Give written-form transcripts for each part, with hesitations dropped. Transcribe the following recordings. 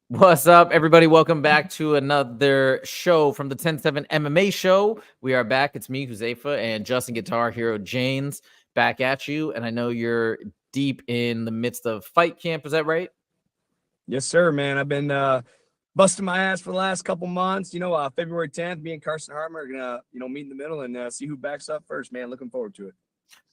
What's up, everybody? Welcome back to another show from the 10-7 MMA Show. We are back. It's me, Huzaifa, and Justin Guitar Hero James back at you. And I know you're deep in the midst of fight camp. Is that right? Yes, sir, man. I've been busting my ass for the last couple months. February 10th, me and Carson Hartman are gonna, meet in the middle and see who backs up first, man. Looking forward to it.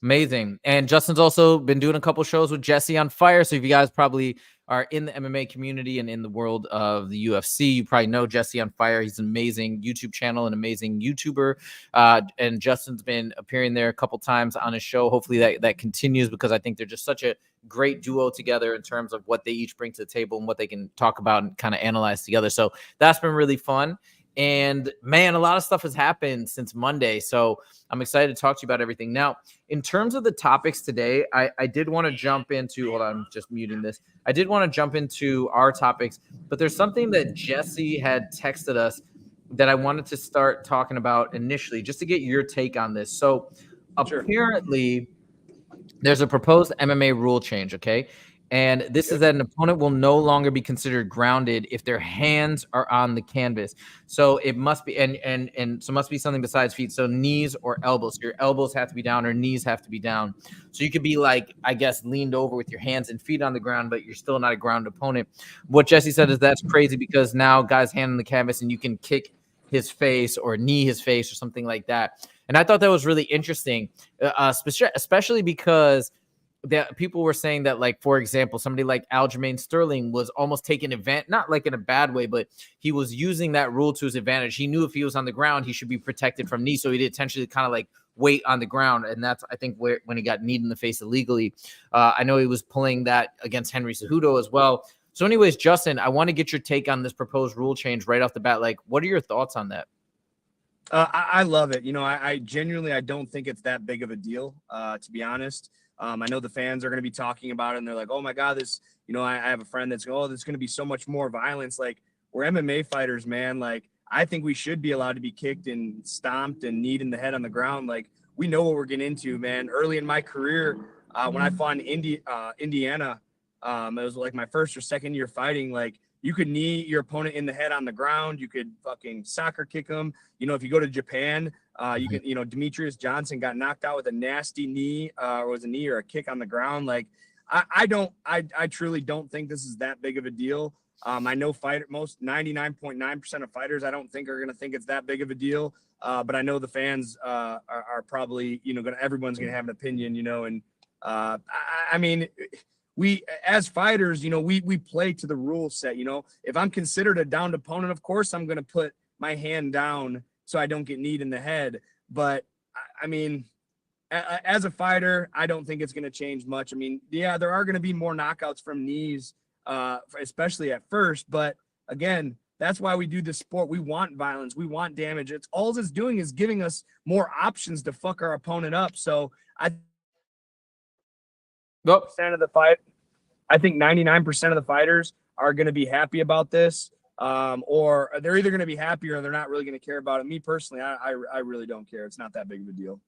Amazing. And Justin's also been doing a couple shows with Jesse on Fire. So if you guys probably are in the MMA community and in the world of the UFC, you probably know Jesse on Fire. He's an amazing YouTube channel, an amazing YouTuber. And Justin's been appearing there a couple times on his show. Hopefully that continues, because I think they're just such a great duo together in terms of what they each bring to the table and what they can talk about and kind of analyze together. So that's been really fun. And man, a lot of stuff has happened since Monday. So I'm excited to talk to you about everything. Now, in terms of the topics today, I did want to jump into, hold on, I'm just muting this. I did want to jump into our topics, but there's something that Jesse had texted us that I wanted to start talking about initially, just to get your take on this. So apparently there's a proposed MMA rule change, okay? And this is that an opponent will no longer be considered grounded if their hands are on the canvas. So it must be, and so it must be something besides feet. So knees or elbows. So your elbows have to be down or knees have to be down. So you could be like, I guess, leaned over with your hands and feet on the ground, but you're still not a ground opponent. What Jesse said is that's crazy, because now guys hand on the canvas and you can kick his face or knee his face or something like that. And I thought that was really interesting, especially because that people were saying that, like, for example, somebody like Aljamain Sterling was almost taking advantage, not like in a bad way, but he was using that rule to his advantage. He knew if he was on the ground, he should be protected from knee. So he did intentionally kind of like wait on the ground. And that's, I think, where when he got kneed in the face illegally. I know he was pulling that against Henry Cejudo as well. So anyways, Justin, I want to get your take on this proposed rule change right off the bat. Like, what are your thoughts on that? I love it. I genuinely, I don't think it's that big of a deal, to be honest. I know the fans are going to be talking about it, and they're like, oh my God, this, I have a friend that's, there's going to be so much more violence. Like, we're MMA fighters, man. Like, I think we should be allowed to be kicked and stomped and kneed in the head on the ground. Like, we know what we're getting into, man. Early in my career, when I fought in Indiana, it was like my first or second year fighting. Like, you could knee your opponent in the head on the ground. You could fucking soccer kick them. If you go to Japan, you can, Demetrius Johnson got knocked out with a nasty knee, or was a knee or a kick on the ground. Like, I truly don't think this is that big of a deal. I know most 99.9% of fighters, I don't think are going to think it's that big of a deal. But I know the fans are probably, everyone's going to have an opinion, and I mean, we, as fighters, we play to the rule set. If I'm considered a downed opponent, of course, I'm going to put my hand down so I don't get kneed in the head. But I mean, as a fighter, I don't think it's going to change much. I mean, yeah, there are going to be more knockouts from knees, especially at first. But again, that's why we do this sport. We want violence. We want damage. It's all it's doing is giving us more options to fuck our opponent up. So I of the fight, I think 99% of the fighters are going to be happy about this, or they're either going to be happy or they're not really going to care about it. Me personally, I really don't care. It's not that big of a deal.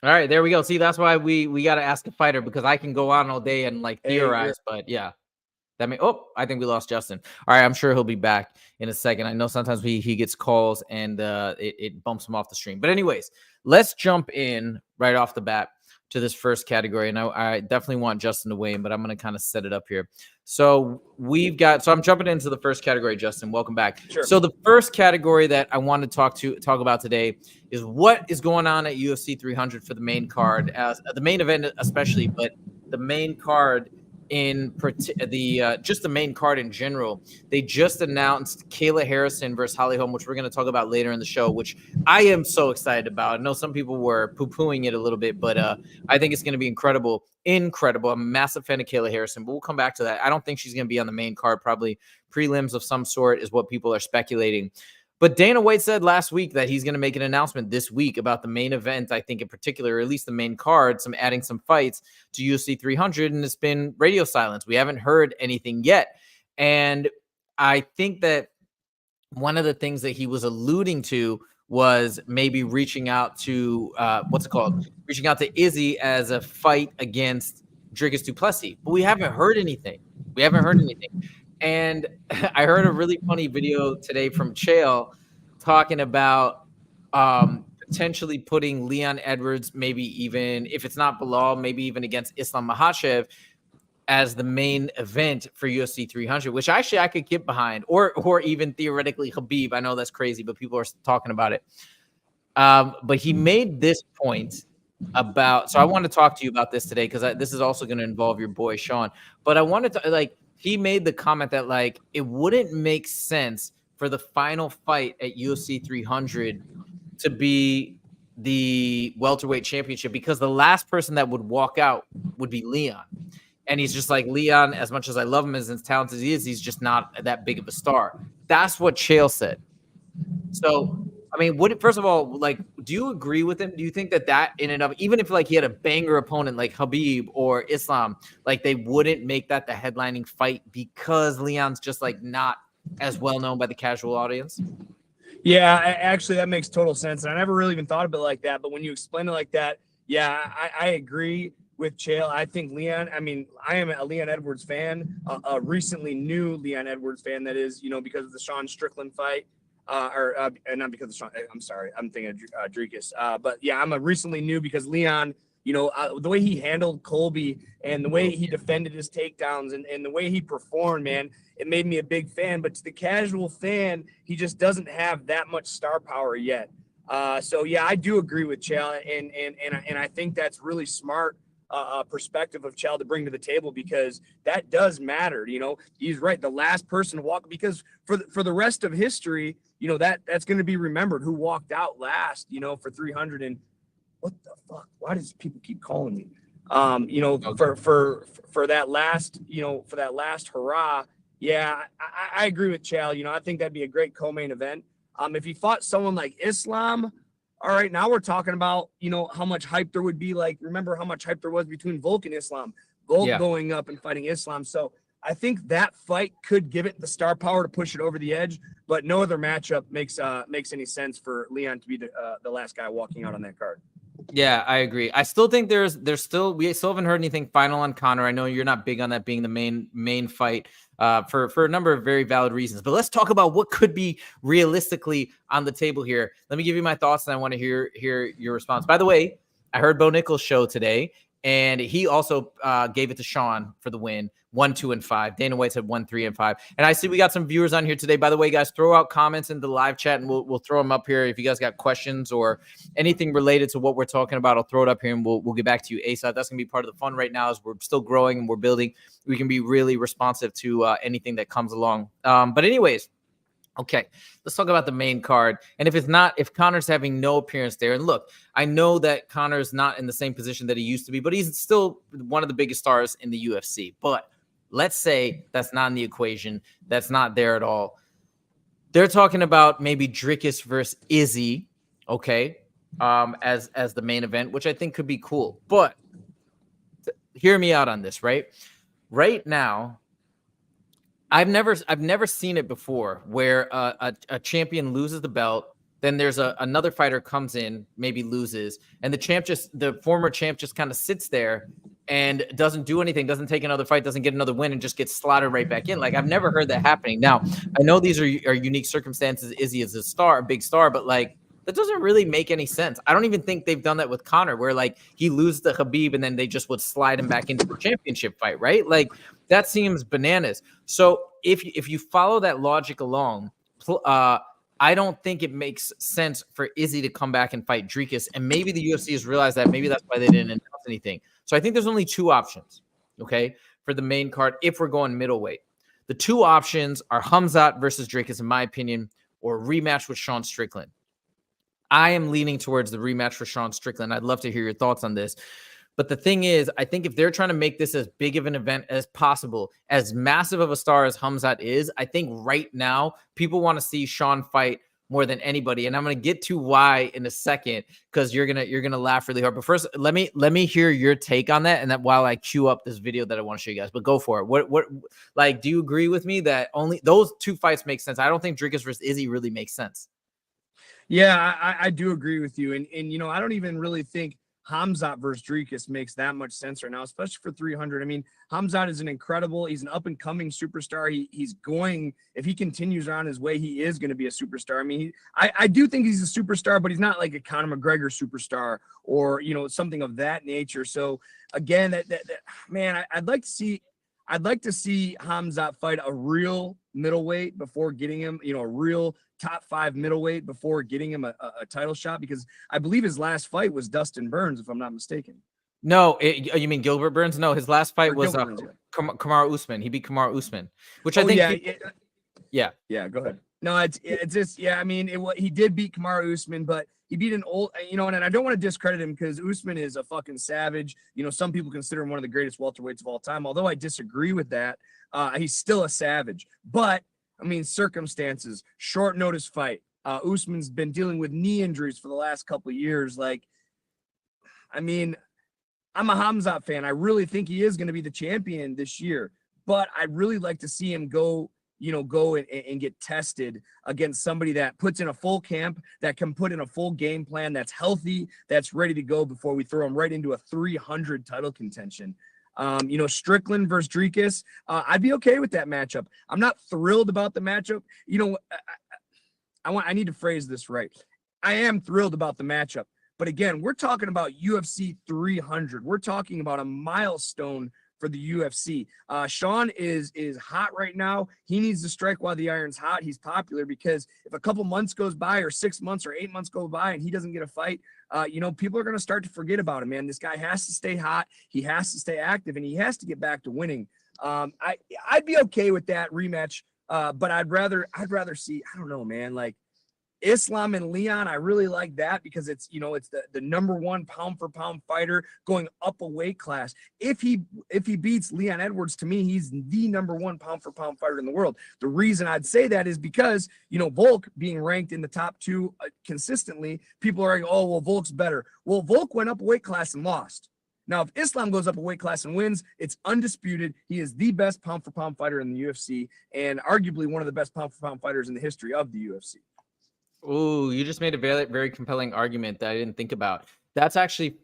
All right, there we go. See, that's why we got to ask a fighter, because I can go on all day and like theorize, but yeah. I think we lost Justin. All right, I'm sure he'll be back in a second. I know sometimes he gets calls and it bumps him off the stream. But anyways, let's jump in right off the bat to this first category. And I definitely want Justin to weigh in, but I'm going to kind of set it up here. So I'm jumping into the first category, Justin. Welcome back. Sure. So the first category that I want to talk about today is what is going on at UFC 300 for the main card, as the main event especially, but the main card in just the main card in general. They just announced Kayla Harrison versus Holly Holm, which we're going to talk about later in the show, which I am so excited about. I know some people were poo-pooing it a little bit, but I think it's going to be incredible. I'm a massive fan of Kayla Harrison, but we'll come back to that. I don't think she's going to be on the main card. Probably prelims of some sort is what people are speculating. But Dana White said last week that he's going to make an announcement this week about the main event, I think in particular, or at least the main card, adding some fights to UFC 300, and it's been radio silence. We haven't heard anything yet. And I think that one of the things that he was alluding to was maybe reaching out to, reaching out to Izzy as a fight against Dricus du Plessis. But we haven't heard anything. And I heard a really funny video today from Chael talking about potentially putting Leon Edwards, maybe even if it's not Bilal, maybe even against Islam Makhachev as the main event for UFC 300, which actually I could get behind, or even theoretically Khabib. I know that's crazy, but people are talking about it. But he made this point about, so I want to talk to you about this today because this is also going to involve your boy Sean. But I wanted to, like, he made the comment that, like, it wouldn't make sense for the final fight at UFC 300 to be the welterweight championship because the last person that would walk out would be Leon. And he's just like, Leon, as much as I love him, as talented as he is, he's just not that big of a star. That's what Chael said. So, I mean, first of all, like, do you agree with him? Do you think that in and of, even if like he had a banger opponent like Khabib or Islam, like they wouldn't make that the headlining fight because Leon's just like not as well known by the casual audience? Yeah, actually, that makes total sense. And I never really even thought of it like that. But when you explain it like that, yeah, I agree with Chael. I think Leon, I mean, I am a Leon Edwards fan, a recently new Leon Edwards fan, that is, because of the Sean Strickland fight. Or not because of Sean, I'm sorry, I'm thinking of Dricus. But yeah, I'm a recently new because Leon, the way he handled Colby and the way he defended his takedowns and the way he performed, man, it made me a big fan. But to the casual fan, he just doesn't have that much star power yet. So yeah, I do agree with Chael, and I think that's really smart perspective of Chael to bring to the table, because that does matter. He's right. The last person to walk, because for the rest of history, that's going to be remembered who walked out last, for 300. And what the fuck? Why does people keep calling me? For that last, for that last hurrah. Yeah, I agree with Chael. I think that'd be a great co-main event. If he fought someone like Islam, all right, now we're talking about, how much hype there would be. Like, remember how much hype there was between Volk and Islam, Volk going up and fighting Islam. So I think that fight could give it the star power to push it over the edge, but no other matchup makes any sense for Leon to be the last guy walking out on that card. Yeah, I agree. I still think we still haven't heard anything final on Conor. I know you're not big on that being the main fight for a number of very valid reasons. But let's talk about what could be realistically on the table here. Let me give you my thoughts, and I want to hear your response. By the way, I heard Bo Nichols' show today, and he also gave it to Sean for the win. 1, 2, and 5. Dana White said 1, 3, and 5. And I see we got some viewers on here today. By the way, guys, throw out comments in the live chat, and we'll throw them up here. If you guys got questions or anything related to what we're talking about, I'll throw it up here, and we'll get back to you ASAP. That's gonna be part of the fun right now, as we're still growing and we're building. We can be really responsive to anything that comes along. But anyways. Okay, let's talk about the main card. And if Conor's having no appearance there, and look, I know that Conor's not in the same position that he used to be, but he's still one of the biggest stars in the UFC. But let's say that's not in the equation. That's not there at all. They're talking about maybe Dricus versus Izzy, okay, as the main event, which I think could be cool. But hear me out on this, right? Right now, I've never seen it before where a champion loses the belt, then there's another fighter comes in, maybe loses, and the former champ just kind of sits there and doesn't do anything, doesn't take another fight, doesn't get another win, and just gets slaughtered right back in. Like, I've never heard that happening. Now, I know these are unique circumstances. Izzy is a big star, but like, that doesn't really make any sense. I don't even think they've done that with Conor, where like he loses to Khabib and then they just would slide him back into the championship fight, right? Like, that seems bananas. So if you follow that logic along, I don't think it makes sense for Izzy to come back and fight Dricus. And maybe the UFC has realized that. Maybe that's why they didn't announce anything. So I think there's only two options, okay, for the main card if we're going middleweight. The two options are Khamzat versus Dricus, in my opinion, or rematch with Sean Strickland. I am leaning towards the rematch for Sean Strickland. I'd love to hear your thoughts on this. But the thing is, I think if they're trying to make this as big of an event as possible, as massive of a star as Khamzat is, I think right now people want to see Sean fight more than anybody. And I'm going to get to why in a second, because you're gonna laugh really hard. But first, let me hear your take on that, and that while I queue up this video that I want to show you guys. But go for it. What like, do you agree with me that only those two fights make sense? I don't think Dricus versus Izzy really makes sense. Yeah, I do agree with you. And I don't even really think Khamzat versus Dricus makes that much sense right now, especially for 300. I mean, Khamzat is he's an up and coming superstar. He's going, if he continues on his way, he is going to be a superstar. I mean, I do think he's a superstar, but he's not like a Conor McGregor superstar or, you know, something of that nature. So again, man, I'd like to see Khamzat fight a real middleweight before getting him, you know, a real top 5 middleweight before getting him a title shot, because I believe his last fight was Dustin Burns, if I'm not mistaken. No, you mean Gilbert Burns? No, his last fight was Burns, Kamaru Usman. He beat Kamaru Usman, which I think. Yeah. Go ahead. No, it's just, yeah. I mean, he did beat Kamaru Usman, but he beat an old, you know, and I don't want to discredit him because Usman is a fucking savage. You know, some people consider him one of the greatest welterweights of all time. Although I disagree with that, he's still a savage. But I mean, circumstances, short notice fight. Usman's been dealing with knee injuries for the last couple of years. Like, I mean, I'm a Khamzat fan. I really think he is going to be the champion this year, but I'd really like to see him go and get tested against somebody that puts in a full camp, that can put in a full game plan, that's healthy, that's ready to go before we throw him right into a 300 title contention. You know, Strickland versus Dricus, I'd be okay with that matchup. I'm not thrilled about the matchup. You know, I need to phrase this right. I am thrilled about the matchup, but again, we're talking about UFC 300. We're talking about a milestone for the UFC. Sean is hot right now. He needs to strike while the iron's hot. He's popular because if a couple months goes by, or 6 months or 8 months go by, and he doesn't get a fight, you know, people are going to start to forget about him, man. This guy has to stay hot. He has to stay active, and he has to get back to winning. I'd be okay with that rematch, but I'd rather see, I don't know, man, like Islam and Leon. I really like that because it's, you know, it's the number 1 pound for pound fighter going up a weight class. If he beats Leon Edwards, to me, he's the number 1 pound for pound fighter in the world. The reason I'd say that is because, you know, Volk being ranked in the top 2 consistently, people are like, oh, well, Volk's better. Well, Volk went up a weight class and lost. Now, if Islam goes up a weight class and wins, it's undisputed. He is the best pound for pound fighter in the UFC, and arguably one of the best pound for pound fighters in the history of the UFC. Oh, you just made a very, very compelling argument that I didn't think about. That's actually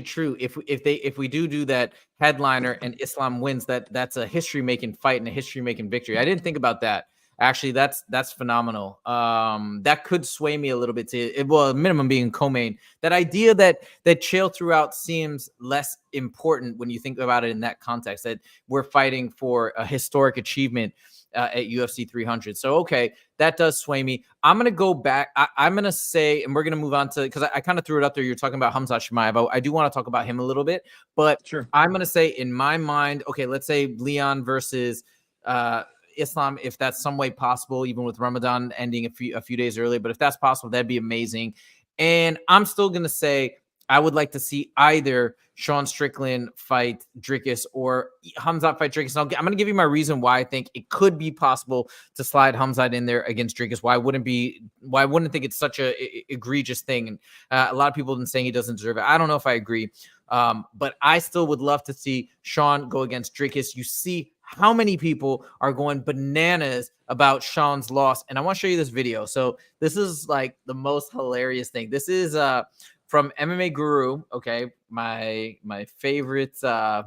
true. If we do that headliner and Islam wins, that's a history making fight and a history making victory. I didn't think about that. Actually, that's phenomenal. That could sway me a little bit to, well, minimum being co-main. That idea that Chael throughout seems less important when you think about it in that context, that we're fighting for a historic achievement at UFC 300. So, okay, that does sway me. I'm going to go back. I'm going to say, and we're going to move on to, because I kind of threw it up there. You're talking about Khamzat Chimaev. I do want to talk about him a little bit, but sure. I'm going to say in my mind, okay, let's say Leon versus Islam, if that's some way possible, even with Ramadan ending a few days early. But if that's possible, that'd be amazing. And I'm still going to say I would like to see either Sean Strickland fight Dricus or Khamzat fight Dricus. And I'm going to give you my reason why I think it could be possible to slide Khamzat in there against Dricus. Why I wouldn't think it's such a egregious thing. And a lot of people have been saying he doesn't deserve it. I don't know if I agree. But I still would love to see Sean go against Dricus. You see how many people are going bananas about Sean's loss. And I want to show you this video. So this is like the most hilarious thing. This is from MMA Guru, okay, my favorite YouTuber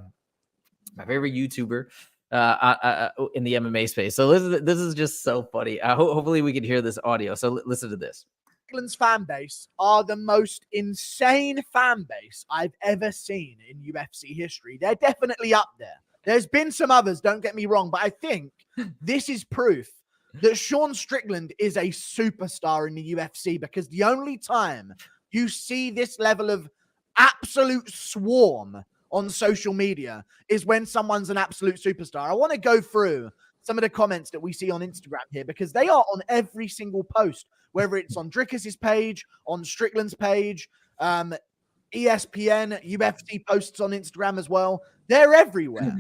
in the MMA space. So this is just so funny. Hopefully we can hear this audio. So listen to this. Strickland's fan base are the most insane fan base I've ever seen in UFC history. They're definitely up there. There's been some others, don't get me wrong, but I think this is proof that Sean Strickland is a superstar in the UFC, because the only time you see this level of absolute swarm on social media is when someone's an absolute superstar. I want to go through some of the comments that we see on Instagram here, because they are on every single post, whether it's on Dricus's page, on Strickland's page, ESPN, UFC posts on Instagram as well. They're everywhere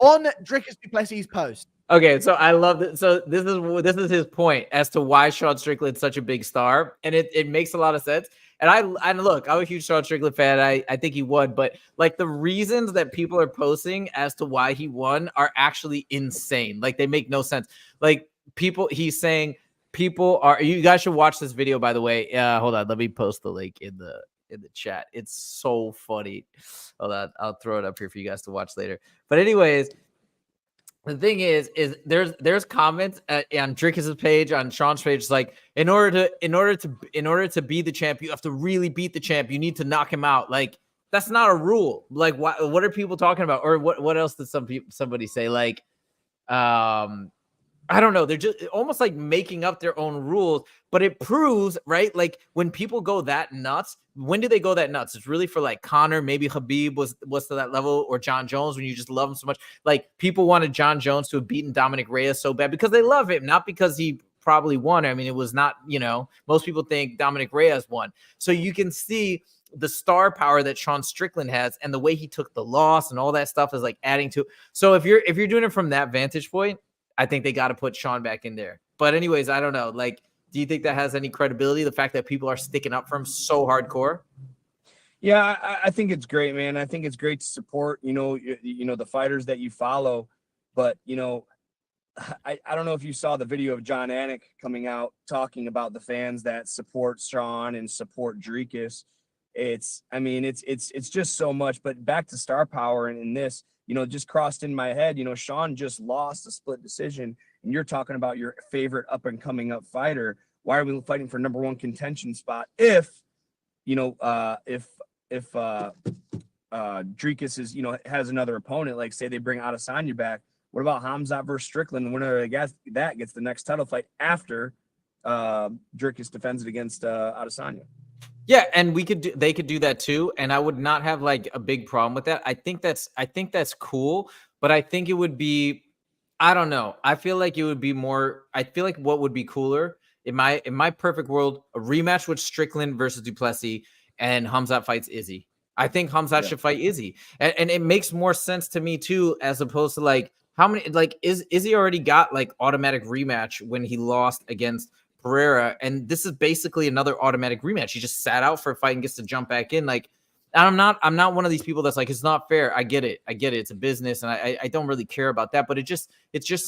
on Dricus du Plessis' post. Okay, so I love it. So this is his point as to why Sean Strickland's such a big star, and it makes a lot of sense. And look, I'm a huge Sean Strickland fan. I think he won, but like the reasons that people are posting as to why he won are actually insane. Like they make no sense. Like he's saying people are. You guys should watch this video, by the way. Hold on, let me post the link in the in the chat. It's so funny. Hold on, I'll throw it up here for you guys to watch later. But anyways, the thing is there's comments on Drickus' page, on Sean's page. It's like, in order to be the champ, you have to really beat the champ. You need to knock him out. Like, that's not a rule. Like, what are people talking about? Or what else did somebody say? Like, I don't know. They're just almost like making up their own rules, but it proves, right? Like, when people go that nuts, when do they go that nuts? It's really for like Conor, maybe Khabib was to that level, or John Jones, when you just love him so much. Like, people wanted John Jones to have beaten Dominic Reyes so bad because they love him, not because he probably won. I mean, it was not, most people think Dominic Reyes won. So you can see the star power that Sean Strickland has, and the way he took the loss and all that stuff is like adding to. So if you're doing it from that vantage point, I think they got to put Sean back in there. But anyways, I don't know. Like, do you think that has any credibility? The fact that people are sticking up for him so hardcore? Yeah, I think it's great, man. I think it's great to support, the fighters that you follow. But, I don't know if you saw the video of John Anik coming out talking about the fans that support Sean and support Dricus. It's just so much. But back to star power and in this, just crossed in my head, Sean just lost a split decision, and you're talking about your favorite up and coming up fighter. Why are we fighting for number one contention spot if Dricus is, has another opponent, like say they bring Adesanya back? What about Khamzat versus Strickland? The winner of that gets the next title fight after Dricus defends it against Adesanya. Yeah, and they could do that too, and I would not have like a big problem with that. I think that's cool, but I think it would be, I don't know. I feel like it would be more. I feel like what would be cooler in my perfect world, a rematch with Strickland versus Duplessis, and Khamzat fights Izzy. I think Khamzat should fight Izzy, and it makes more sense to me too, as opposed to like how many, like, Izzy already got like automatic rematch when he lost against Pereira, and this is basically another automatic rematch. He just sat out for a fight and gets to jump back in. Like, I'm not one of these people that's like, it's not fair. I get it. It's a business, and I don't really care about that. But it just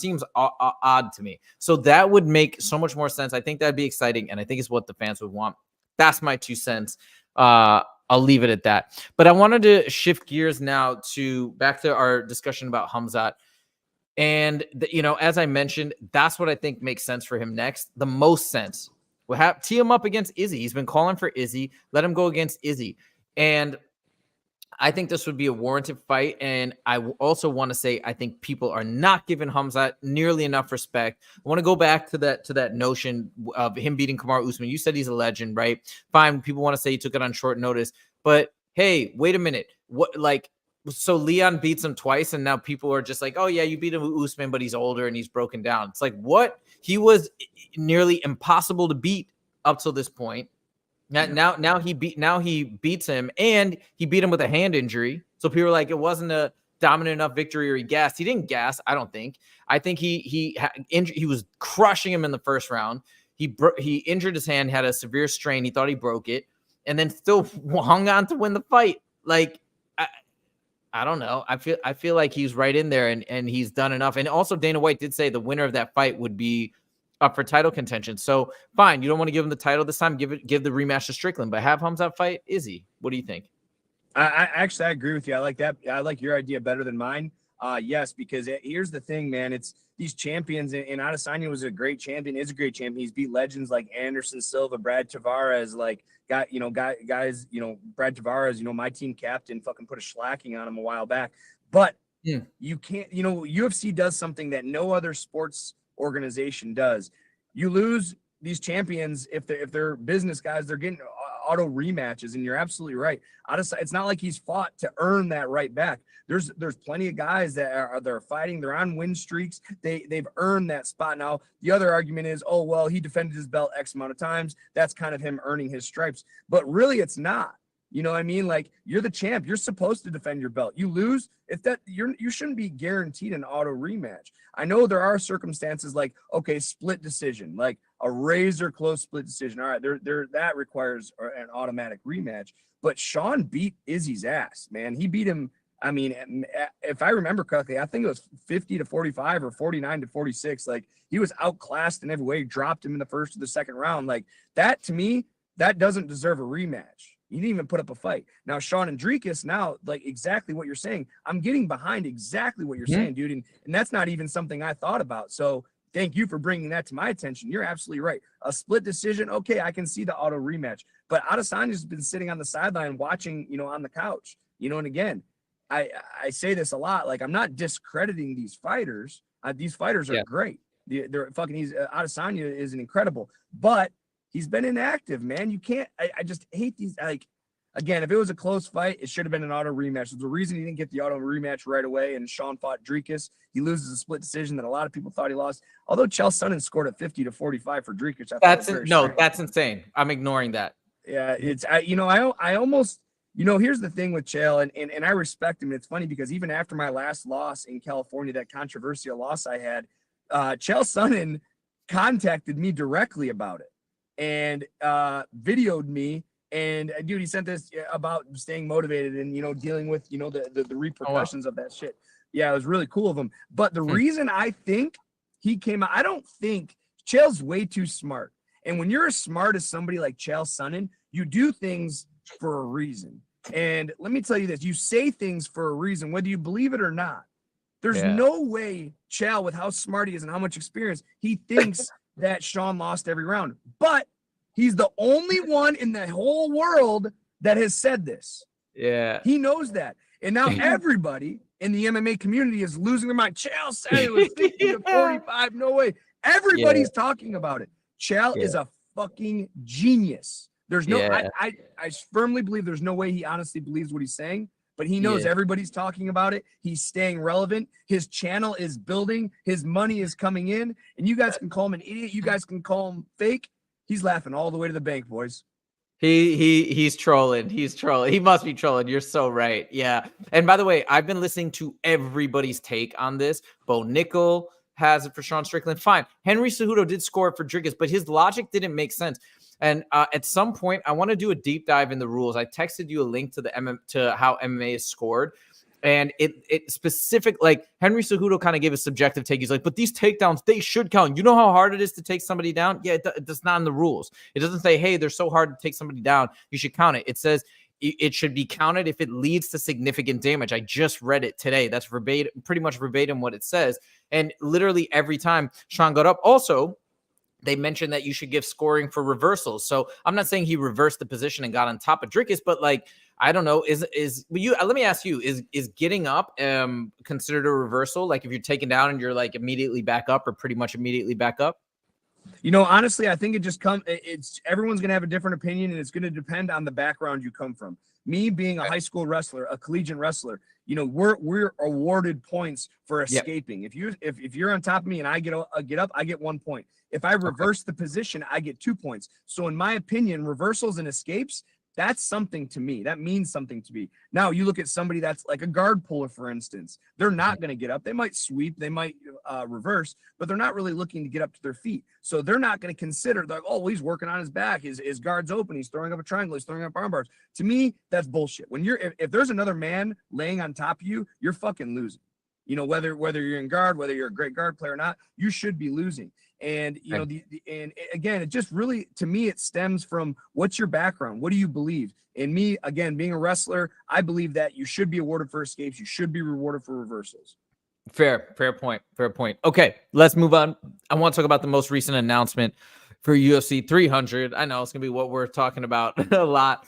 seems odd to me. So that would make so much more sense. I think that'd be exciting, and I think it's what the fans would want. That's my 2 cents. I'll leave it at that. But I wanted to shift gears now back to our discussion about Khamzat. And, as I mentioned, that's what I think makes sense for him next. The most sense. We'll tee him up against Izzy. He's been calling for Izzy. Let him go against Izzy. And I think this would be a warranted fight. And I also want to say, I think people are not giving Khamzat nearly enough respect. I want to go back to that notion of him beating Kamaru Usman. You said he's a legend, right? Fine. People want to say he took it on short notice. But, hey, wait a minute. So Leon beats him twice, and now people are just like, oh, yeah, you beat him with Usman, but he's older and he's broken down. It's like, what? He was nearly impossible to beat up till this point. Now he beats him, and he beat him with a hand injury. So people are like, it wasn't a dominant enough victory, or he gassed. He didn't gas, I don't think. I think he was crushing him in the first round. He injured his hand, had a severe strain. He thought he broke it, and then still hung on to win the fight. Like, I don't know. I feel like he's right in there, and he's done enough. And also, Dana White did say the winner of that fight would be up for title contention. So fine, you don't want to give him the title this time. Give the rematch to Strickland, but have Khamzat fight Izzy. What do you think? I agree with you. I like that. I like your idea better than mine. Yes, because here's the thing, man. It's these champions, and Adesanya was a great champion. Is a great champion. He's beat legends like Anderson Silva, Brad Tavares, like guys. Brad Tavares. My team captain fucking put a shellacking on him a while back. But you can't. UFC does something that no other sports organization does. You lose these champions if they're business guys. They're getting auto rematches, and you're absolutely right. It's not like he's fought to earn that right back. There's plenty of guys that are fighting. They're on win streaks. They've earned that spot. Now the other argument is, oh well, he defended his belt X amount of times. That's kind of him earning his stripes. But really, it's not. You know what I mean? Like, you're the champ. You're supposed to defend your belt. You lose, you shouldn't be guaranteed an auto rematch. I know there are circumstances like, okay, split decision, like a razor close split decision. All right, that requires an automatic rematch. But Sean beat Izzy's ass, man. He beat him. I mean, if I remember correctly, I think it was 50-45 or 49-46. Like, he was outclassed in every way. Dropped him in the first or the second round. Like, that to me, that doesn't deserve a rematch. You didn't even put up a fight. Now, Sean and Dricus, now, like exactly what you're saying, I'm getting behind exactly what you're saying, dude. And that's not even something I thought about. So thank you for bringing that to my attention. You're absolutely right. A split decision, okay, I can see the auto rematch. But Adesanya's been sitting on the sideline watching, on the couch, and again, I say this a lot. Like, I'm not discrediting these fighters. These fighters are great. They're fucking, Adesanya is an incredible, but he's been inactive, man. You can't, I just hate these. Like, again, if it was a close fight, it should have been an auto rematch. There's a reason he didn't get the auto rematch right away. And Sean fought Dricus. He loses a split decision that a lot of people thought he lost. Although Chael Sonnen scored at 50-45 for Dricus. That's insane. I'm ignoring that. Yeah, I almost, here's the thing with Chael, and I respect him. It's funny because even after my last loss in California, that controversial loss I had, Chael Sonnen contacted me directly about it and videoed me. And dude, he sent this about staying motivated and, dealing with, the repercussions of that shit. Yeah, it was really cool of him. But the reason I think he came out, I don't think Chael's way too smart. And when you're as smart as somebody like Chael Sonnen, you do things for a reason. And let me tell you this, you say things for a reason, whether you believe it or not. There's no way Chael, with how smart he is and how much experience, he thinks that Sean lost every round. But he's the only one in the whole world that has said this. Yeah. He knows that. And now everybody in the MMA community is losing their mind. Chael said it was 50-45. No way. Everybody's talking about it. Chael is a fucking genius. There's no, I firmly believe there's no way he honestly believes what he's saying, but he knows everybody's talking about it. He's staying relevant. His channel is building. His money is coming in. And you guys can call him an idiot. You guys can call him fake. He's laughing all the way to the bank, boys. He's trolling. He's trolling. He must be trolling. You're so right. Yeah. And by the way, I've been listening to everybody's take on this. Bo Nickel has it for Sean Strickland. Fine. Henry Cejudo did score it for Dricus, but his logic didn't make sense. And at some point, I want to do a deep dive in the rules. I texted you a link to to how MMA is scored. And it specific, like Henry Cejudo kind of gave a subjective take. He's like, but these takedowns, they should count. You know how hard it is to take somebody down? Yeah, it's not in the rules. It doesn't say, hey, they're so hard to take somebody down, you should count it. It says it should be counted if it leads to significant damage. I just read it today. That's verbatim, pretty much verbatim what it says. And literally every time Sean got up, also, they mentioned that you should give scoring for reversals. So I'm not saying he reversed the position and got on top of Dricus, but like, I don't know, let me ask you, is getting up considered a reversal? Like if you're taken down and you're like immediately back up or pretty much immediately back up? Honestly, I think it's everyone's going to have a different opinion, and it's going to depend on the background you come from. Me being a high school wrestler, a collegiate wrestler, we're awarded points for escaping. If you're on top of me and I get up, I get 1 point. If I reverse the position, I get 2 points. So in my opinion, reversals and escapes, that's something to me. That means something to me. Now, you look at somebody that's like a guard puller, for instance. They're not going to get up. They might sweep. They might reverse, but they're not really looking to get up to their feet. So they're not going to consider, like, oh, he's working on his back. His guard's open. He's throwing up a triangle. He's throwing up arm bars. To me, that's bullshit. When if there's another man laying on top of you, you're fucking losing. Whether you're in guard, whether you're a great guard player or not, you should be losing. And, and again, it just really, to me, it stems from what's your background? What do you believe? And me, again, being a wrestler, I believe that you should be awarded for escapes. You should be rewarded for reversals. Fair point. Okay, let's move on. I want to talk about the most recent announcement for UFC 300. I know it's going to be what we're talking about a lot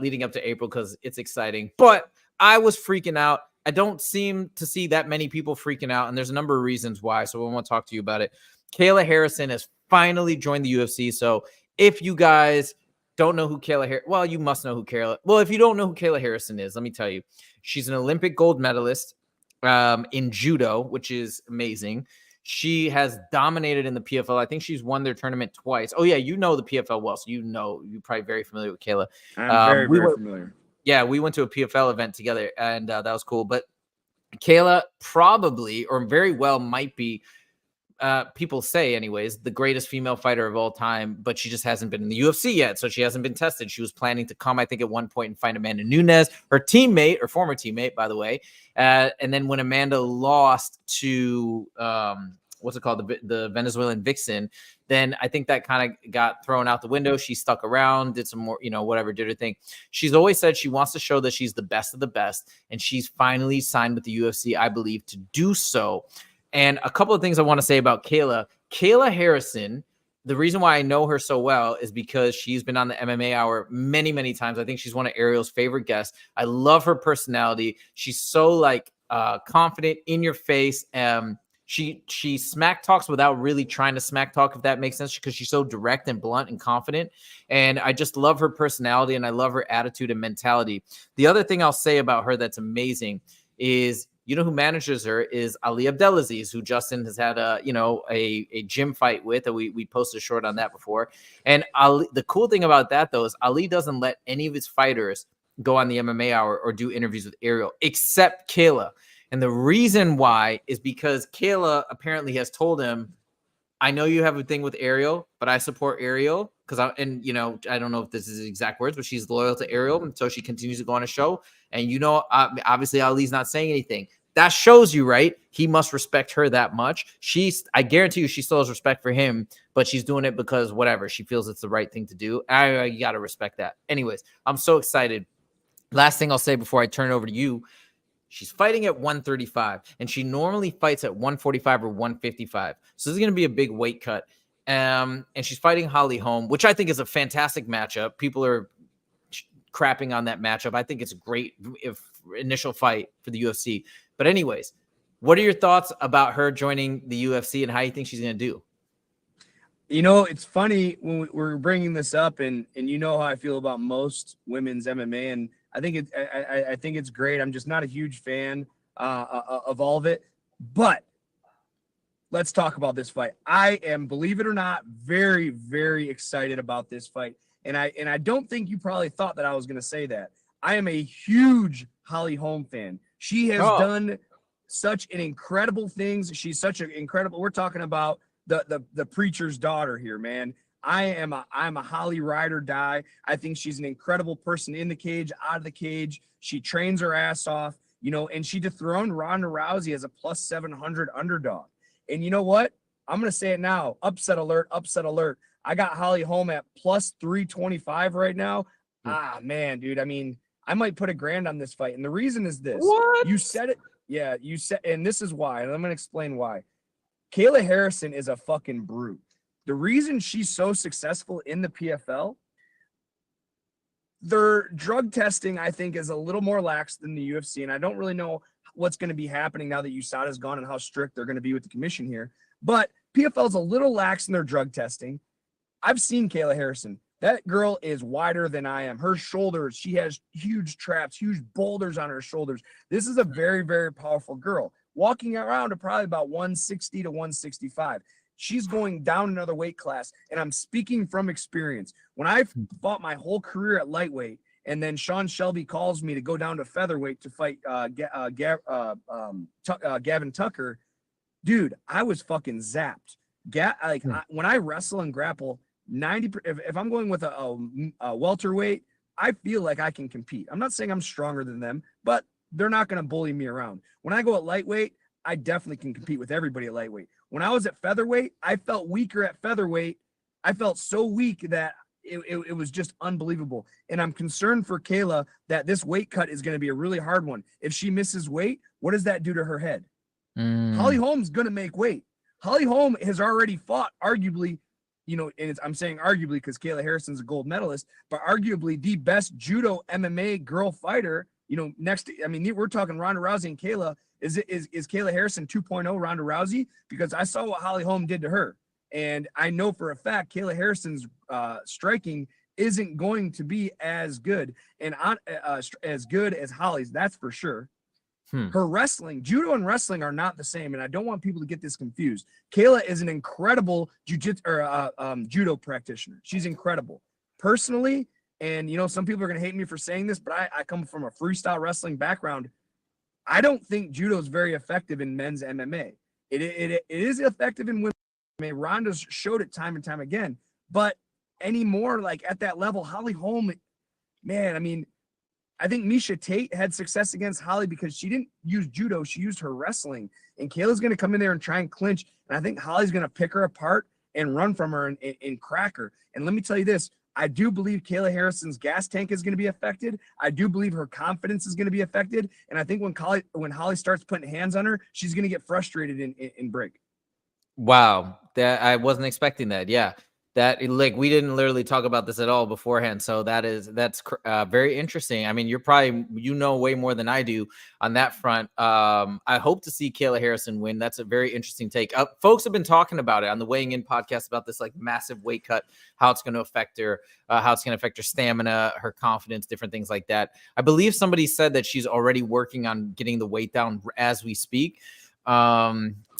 leading up to April because it's exciting. But I was freaking out. I don't seem to see that many people freaking out, and there's a number of reasons why, so I want to talk to you about it. Kayla Harrison has finally joined the UFC. So if you guys don't know who Kayla Harrison, well, you must know who Kayla. Well, if you don't know who Kayla Harrison is, let me tell you. She's an Olympic gold medalist in judo, which is amazing. She has dominated in the PFL. I think she's won their tournament twice. Oh, yeah, you know the PFL well, so you're probably very familiar with Kayla. I'm very familiar. Yeah, we went to a PFL event together, and that was cool. But Kayla probably, or very well, might be, people say anyways, the greatest female fighter of all time, but she just hasn't been in the UFC yet, so she hasn't been tested. She was planning to come, I think, at one point and find Amanda Nunes, her teammate, or former teammate, by the way. And then when Amanda lost to what's it called, the Venezuelan vixen, then I think that kind of got thrown out the window. She stuck around, did some more, whatever, did her thing. She's always said she wants to show that she's the best of the best, and she's finally signed with the UFC, I believe, to do so. And a couple of things I want to say about Kayla Harrison. The reason why I know her so well is because she's been on the MMA Hour many, many times. I think she's one of Ariel's favorite guests. I love her personality. She's so confident, in your face. She smack talks without really trying to smack talk, if that makes sense, because she's so direct and blunt and confident. And I just love her personality, and I love her attitude and mentality. The other thing I'll say about her that's amazing is, who manages her is Ali Abdelaziz, who Justin has had a gym fight with. We posted a short on that before. And Ali, the cool thing about that, though, is Ali doesn't let any of his fighters go on the MMA Hour or do interviews with Ariel, except Kayla. And the reason why is because Kayla apparently has told him, I know you have a thing with Ariel, but I support Ariel because I don't know if this is exact words, but she's loyal to Ariel. And so she continues to go on a show. And, obviously Ali's not saying anything. That shows you, right? He must respect her that much. I guarantee you she still has respect for him, but she's doing it because whatever, she feels it's the right thing to do. You got to respect that. Anyways, I'm so excited. Last thing I'll say before I turn it over to you. She's fighting at 135, and she normally fights at 145 or 155. So this is going to be a big weight cut. And she's fighting Holly Holm, which I think is a fantastic matchup. People are crapping on that matchup. I think it's a great initial fight for the UFC. But anyways, what are your thoughts about her joining the UFC and how you think she's going to do? It's funny when we're bringing this up, and how I feel about most women's MMA, and I think it's great. I'm just not a huge fan of all of it. But let's talk about this fight. I am, believe it or not, very, very excited about this fight. And I don't think you probably thought that I was going to say that. I am a huge Holly Holm fan. She has done such an incredible things. She's such an incredible. We're talking about the preacher's daughter here, man. I'm a Holly ride or die. I think she's an incredible person in the cage, out of the cage. She trains her ass off, and she dethroned Ronda Rousey as a plus 700 underdog. And you know what? I'm going to say it now. Upset alert, upset alert. I got Holly Holm at plus 325 right now. Ah, man, dude. I mean, I might put $1,000 on this fight. And the reason is this. What? You said it. Yeah, you said, and this is why. And I'm going to explain why. Kayla Harrison is a fucking brute. The reason she's so successful in the PFL, their drug testing, I think, is a little more lax than the UFC. And I don't really know what's going to be happening now that USADA's gone and how strict they're going to be with the commission here. But PFL is a little lax in their drug testing. I've seen Kayla Harrison. That girl is wider than I am. Her shoulders, she has huge traps, huge boulders on her shoulders. This is a very, very powerful girl. Walking around to probably about 160 to 165. She's going down another weight class, and I'm speaking from experience. When I fought my whole career at lightweight, and then Sean Shelby calls me to go down to featherweight to fight Gavin Tucker, dude, I was fucking zapped. When I wrestle and grapple, 90. If I'm going with a welterweight, I feel like I can compete. I'm not saying I'm stronger than them, but they're not going to bully me around. When I go at lightweight, I definitely can compete with everybody at lightweight. When I was at featherweight, I felt weaker at featherweight. I felt so weak that it was just unbelievable. And I'm concerned for Kayla that this weight cut is going to be a really hard one. If she misses weight, what does that do to her head? Holly Holm's going to make weight. Holly Holm has already fought, arguably, and I'm saying arguably because Kayla Harrison's a gold medalist, but arguably the best judo MMA girl fighter, next to, we're talking Ronda Rousey and Kayla. Is Kayla Harrison 2.0 Ronda Rousey? Because I saw what Holly Holm did to her. And I know for a fact Kayla Harrison's striking isn't going to be as good and as good as Holly's. That's for sure. Her wrestling, judo and wrestling are not the same. And I don't want people to get this confused. Kayla is an incredible judo practitioner. She's incredible. Personally, and some people are going to hate me for saying this, but I come from a freestyle wrestling background. I don't think judo is very effective in men's MMA. It is effective in women's MMA. Ronda's showed it time and time again, but anymore, like at that level, Holly Holm, man, I think Miesha Tate had success against Holly because she didn't use judo. She used her wrestling. And Kayla's going to come in there and try and clinch. And I think Holly's going to pick her apart and run from her and crack her. And let me tell you this. I do believe Kayla Harrison's gas tank is going to be affected. I do believe her confidence is going to be affected. And I think when Holly starts putting hands on her, she's going to get frustrated and break. Wow. That I wasn't expecting that. Yeah. That like we didn't literally talk about this at all beforehand. So that's very interesting. I mean, you're probably, way more than I do on that front. I hope to see Kayla Harrison win. That's a very interesting take. Folks have been talking about it on the Weighing In podcast about this like massive weight cut, how it's going to affect her, how it's going to affect her stamina, her confidence, different things like that. I believe somebody said that she's already working on getting the weight down as we speak.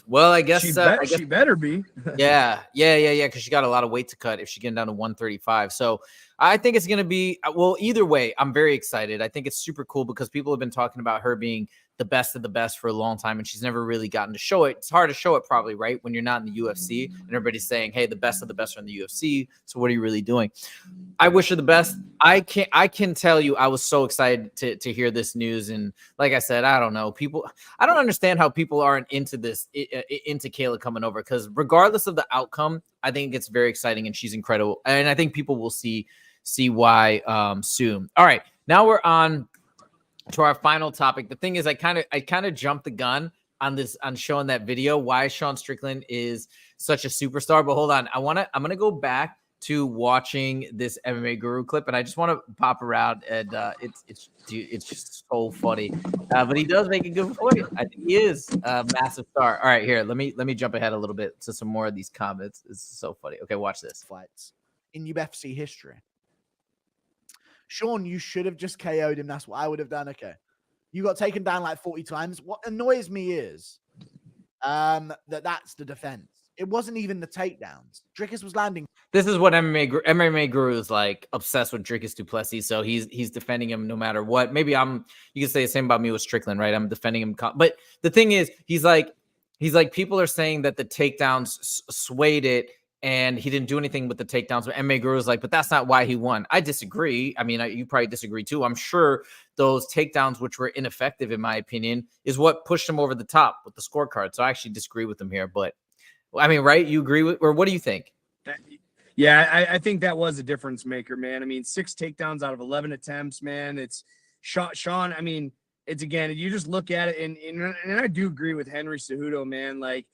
Well, I guess she better be. yeah. Because she got a lot of weight to cut if she gets down to 135. So I think it's going to be, well, either way, I'm very excited. I think it's super cool because people have been talking about her being the best of the best for a long time, and she's never really gotten to show it. It's hard to show it probably, right? When you're not in the UFC and everybody's saying, hey, the best of the best are in the UFC. So what are you really doing? I wish her the best. I can tell you, I was so excited to hear this news. And like I said, I don't know, I don't understand how people aren't into this, into Kayla coming over, because regardless of the outcome, I think it's very exciting and she's incredible. And I think people will see why soon. All right, now we're on to our final topic. The thing is, I kind of jumped the gun on showing that video, why Sean Strickland is such a superstar. But hold on, I'm gonna go back to watching this MMA Guru clip, and I just want to pop around, and it's just so funny. But he does make a good point. I think he is a massive star. All right, here, let me jump ahead a little bit to some more of these comments. It's so funny. Okay, watch this. Fights in UFC history. Sean, you should have just KO'd him. That's what I would have done. Okay. You got taken down like 40 times. What annoys me is that's the defense. It wasn't even the takedowns. Dricus was landing. This is what MMA Guru is like, obsessed with Dricus du Plessis. So he's defending him no matter what. Maybe you can say the same about me with Strickland, right? I'm defending him. But the thing is, he's like, people are saying that the takedowns swayed it, and he didn't do anything with the takedowns. But MMA Guru is like, but that's not why he won. I disagree. I mean, you probably disagree too. I'm sure those takedowns, which were ineffective in my opinion, is what pushed him over the top with the scorecard. So I actually disagree with him here. But I mean, right? You agree with, or what do you think? Yeah, I think that was a difference maker, man. I mean, 6 takedowns out of 11 attempts, man. It's Sean. I mean, it's again, you just look at it, and I do agree with Henry Cejudo, man. Like,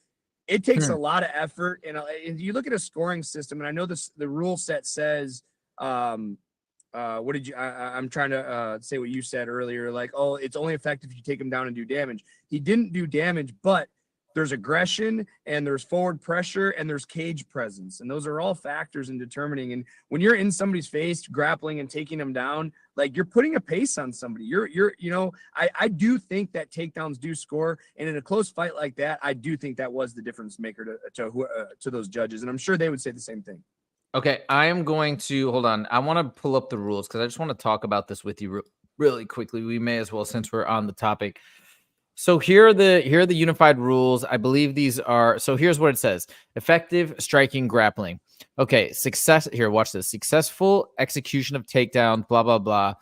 it takes a lot of effort, and you look at a scoring system, and I know the rule set says, what did you? I'm trying to say what you said earlier, like, oh, it's only effective if you take him down and do damage. He didn't do damage, but there's aggression and there's forward pressure and there's cage presence. And those are all factors in determining. And when you're in somebody's face, grappling and taking them down, like, you're putting a pace on somebody. I do think that takedowns do score. And in a close fight like that, I do think that was the difference maker to those judges. And I'm sure they would say the same thing. Okay, I am going to hold on. I want to pull up the rules because I just want to talk about this with you really quickly. We may as well, since we're on the topic. So here are the unified rules. I believe these are, so here's what it says. Effective striking, grappling. Okay, here, watch this. Successful execution of takedown, blah, blah, blah.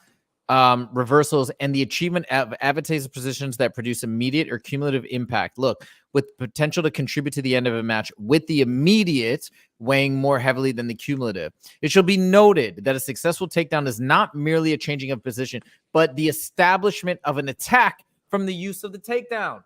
Reversals and the achievement of advantageous positions that produce immediate or cumulative impact. Look, with potential to contribute to the end of a match, with the immediate weighing more heavily than the cumulative. It shall be noted that a successful takedown is not merely a changing of position, but the establishment of an attack from the use of the takedown.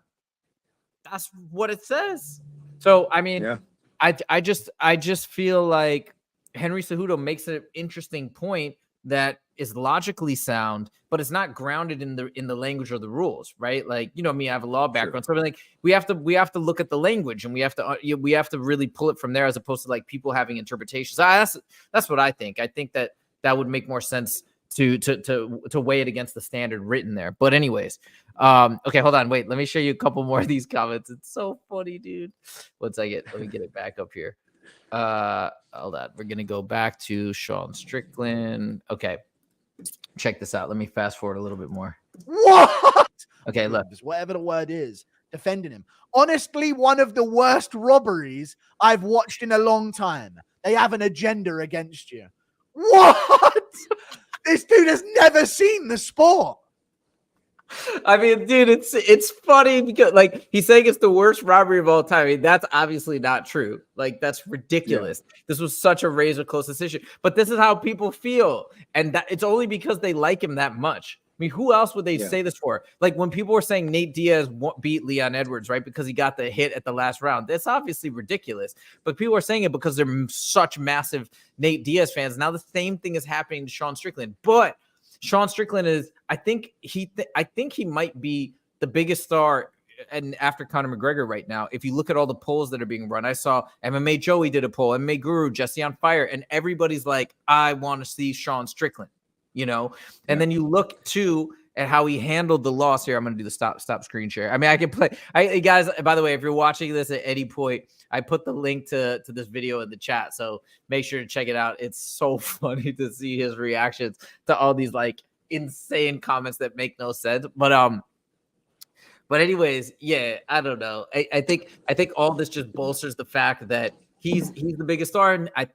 That's what it says. So, I mean, yeah. I just feel like Henry Cejudo makes an interesting point that is logically sound, but it's not grounded in the language or the rules, right? Like, you know me, I have a law background, sure. So like we have to look at the language, and we have to really pull it from there, as opposed to like people having interpretations. That's what I think. I think that would make more sense to weigh it against the standard written there. But anyways, okay, hold on, wait, let me show you a couple more of these comments. It's so funny, dude. Once I let me get it back up here. Hold on, we're gonna go back to Sean Strickland. Okay, check this out. Let me fast forward a little bit more. What? Okay, look, whatever the word is, defending him. Honestly, one of the worst robberies I've watched in a long time. They have an agenda against you. What? This dude has never seen the sport. I mean, dude, it's funny because like he's saying it's the worst robbery of all time. I mean, that's obviously not true. Like that's ridiculous. Yeah. This was such a razor close decision, but this is how people feel, and that it's only because they like him that much. I mean, who else would they say this for? Like when people were saying Nate Diaz beat Leon Edwards, right? Because he got the hit at the last round. That's obviously ridiculous, but people are saying it because they're such massive Nate Diaz fans. Now the same thing is happening to Sean Strickland, but Sean Strickland is, I think he might be the biggest star and after Conor McGregor right now. If you look at all the polls that are being run, I saw MMA Joey did a poll, MMA Guru, Jesse on Fire, and everybody's like, I want to see Sean Strickland, you know? And then you look too at how he handled the loss here. I'm going to do the stop screen share. I mean, I can play. Guys, by the way, if you're watching this at any point, I put the link to this video in the chat, so make sure to check it out. It's so funny to see his reactions to all these like insane comments that make no sense. But anyways, yeah, I don't know. I think all this just bolsters the fact that he's the biggest star, and I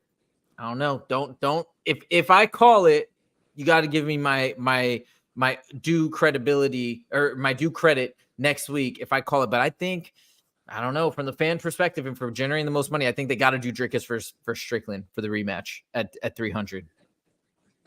don't know. Don't if I call it, you got to give me my due credibility or my due credit next week if I call it. But I don't know, from the fan perspective and for generating the most money, I think they got to do Dricus for Strickland for the rematch at 300.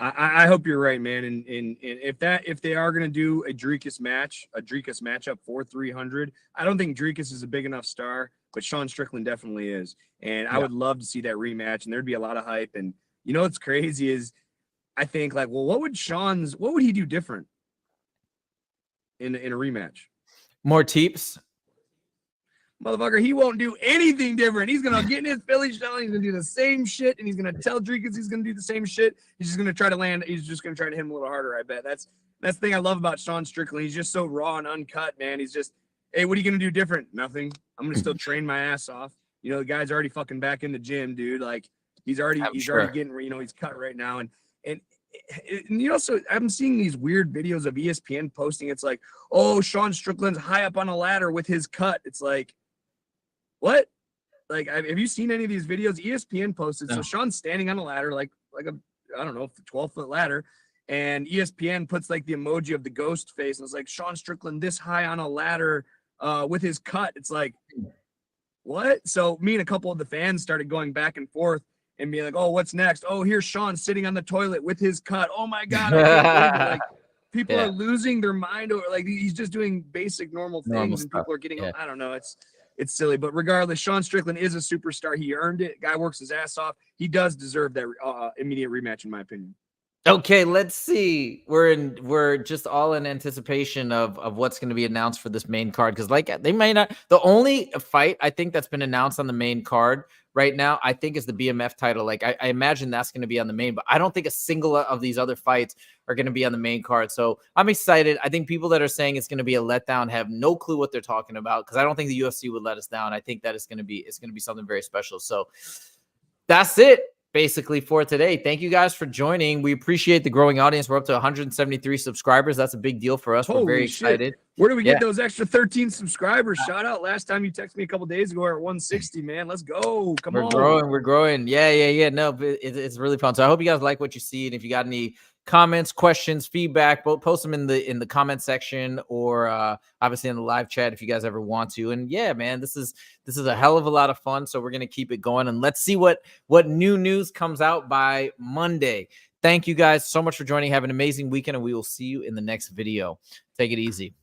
I hope you're right, man. And if they are going to do a Dricus matchup for 300, I don't think Dricus is a big enough star, but Sean Strickland definitely is. And I would love to see that rematch, and there'd be a lot of hype. And you know what's crazy is I think like, well, what would he do different in a rematch? More teeps. Motherfucker, he won't do anything different. He's gonna get in his Philly shell. He's gonna do the same shit, and he's gonna tell Dricus he's gonna do the same shit. He's just gonna try to land. He's just gonna try to hit him a little harder. I bet that's the thing I love about Sean Strickland. He's just so raw and uncut, man. He's just, hey, what are you gonna do different? Nothing. I'm gonna still train my ass off. You know, the guy's already fucking back in the gym, dude. Like he's already getting, you know, he's cut right now, and you know, so I'm seeing these weird videos of ESPN posting. It's like, oh, Sean Strickland's high up on a ladder with his cut. It's like, what? Like, have you seen any of these videos? ESPN posted. No. So Sean's standing on a ladder, like a, I don't know, 12-foot ladder. And ESPN puts like the emoji of the ghost face. And it's like Sean Strickland this high on a ladder with his cut. It's like, what? So me and a couple of the fans started going back and forth and being like, oh, what's next? Oh, here's Sean sitting on the toilet with his cut. Oh my God. I can't believe it. Like, people are losing their mind over, like, he's just doing basic normal things, and people are getting, I don't know. It's silly, but regardless, Sean Strickland is a superstar. He earned it. Guy works his ass off. He does deserve that immediate rematch, in my opinion. Okay, let's see. We're just all in anticipation of what's going to be announced for this main card, because like they may not. The only fight I think that's been announced on the main card right now, I think, is the BMF title. Like I imagine that's going to be on the main, but I don't think a single of these other fights are going to be on the main card. So I'm excited. I think people that are saying it's going to be a letdown have no clue what they're talking about, because I don't think the UFC would let us down. I think that it's going to be something very special. So that's it basically for today. Thank you guys for joining. We appreciate the growing audience. We're up to 173 subscribers. That's a big deal for us. We're very excited. Where do we get those extra 13 subscribers? Shout out. Last time you texted me a couple days ago, we're at 160, man. Let's go. Come on. We're growing. Yeah. No, it's really fun. So I hope you guys like what you see. And if you got any comments, questions, feedback, both post them in the comment section, or obviously in the live chat if you guys ever want to. And yeah, man, this is a hell of a lot of fun. So we're going to keep it going, and let's see what new news comes out by Monday. Thank you guys so much for joining. Have an amazing weekend, and we will see you in the next video. Take it easy.